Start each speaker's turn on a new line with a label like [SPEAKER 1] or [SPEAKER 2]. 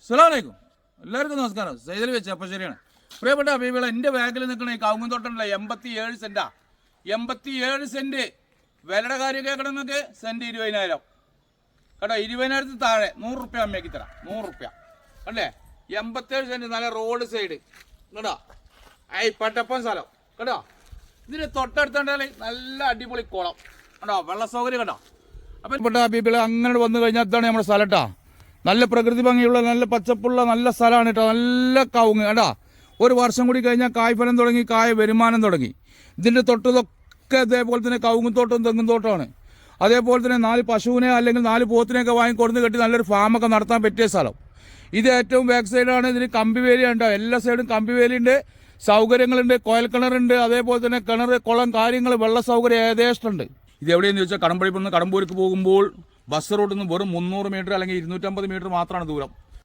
[SPEAKER 1] അസ്സലാമലൈക്കും. എല്ലാവർക്കും നമസ്കാരം. സൈദൽ വെച്ച് അപ്പോൾ ശരിയാണ്. പ്രിയപ്പെട്ട അബീബികളെ, എൻ്റെ ബാഗിൽ നിൽക്കണ ഈ കവുങ്ങുന്തോട്ടമുള്ള 87 സെൻറ്റാ. 87 സെൻറ്റ് വിലയുടെ കാര്യം കേൾക്കണം നിങ്ങൾക്ക്. സെൻറ്റ് 20,000 കേട്ടോ. 20,000 താഴെ 100 റുപ്യ അമ്മയ്ക്ക് തരാം. 100 റുപ്യ അല്ലേ. 87 സെൻറ്റ് നല്ല റോഡ് സൈഡ് കേട്ടോ. പട്ടപ്പം സ്ഥലം കേട്ടോ. ഇതിന് തൊട്ടടുത്തുണ്ടാൽ നല്ല അടിപൊളി കുളം കേട്ടോ. വെള്ള സൗകര്യം കേട്ടോ. അപ്പം പെട്ട അബീബികളെ, അങ്ങനെ വന്നു കഴിഞ്ഞാൽ ഇതാണ് നമ്മുടെ സ്ഥലം കേട്ടോ. നല്ല പ്രകൃതി ഭംഗിയുള്ള നല്ല പച്ചപ്പുള്ള നല്ല സ്ഥലമാണ് കേട്ടോ. നല്ല കവുങ്ങ് കേട്ടോ. ഒരു വർഷം കൂടി കഴിഞ്ഞാൽ കായ്ഫലം തുടങ്ങി, കായ വരുമാനം തുടങ്ങി. ഇതിൻ്റെ തൊട്ടതൊക്കെ അതേപോലെ തന്നെ കവുങ്ങുത്തോട്ടം തെങ്ങുന്തോട്ടമാണ്. അതേപോലെ തന്നെ 4 പശുവിനെ അല്ലെങ്കിൽ 4 പോത്തിനെയൊക്കെ വാങ്ങിക്കൊടുന്ന് കെട്ടി നല്ലൊരു ഫാമൊക്കെ നടത്താൻ പറ്റിയ സ്ഥലം. ഇത് ഏറ്റവും ബാക്ക് സൈഡാണ്. ഇതിന് കമ്പിവേലി ഉണ്ടോ, എല്ലാ സൈഡും കമ്പിവേലിയുണ്ട്, സൗകര്യങ്ങളുണ്ട്, കോയൽക്കിണറുണ്ട്, അതേപോലെ തന്നെ കിണർ, കുളം, കാര്യങ്ങൾ, വെള്ള സൗകര്യം ഏകദേശമുണ്ട്. ഇത് എവിടെയെന്ന് ചോദിച്ചാൽ കടമ്പഴിയിൽ നിന്ന് കടമ്പൂർക്ക് പോകുമ്പോൾ ബസ് റൂട്ടിൽ നിന്ന് വെറും 300 മീറ്റർ അല്ലെങ്കിൽ 250 മീറ്റർ മാത്രമാണ് ദൂരം.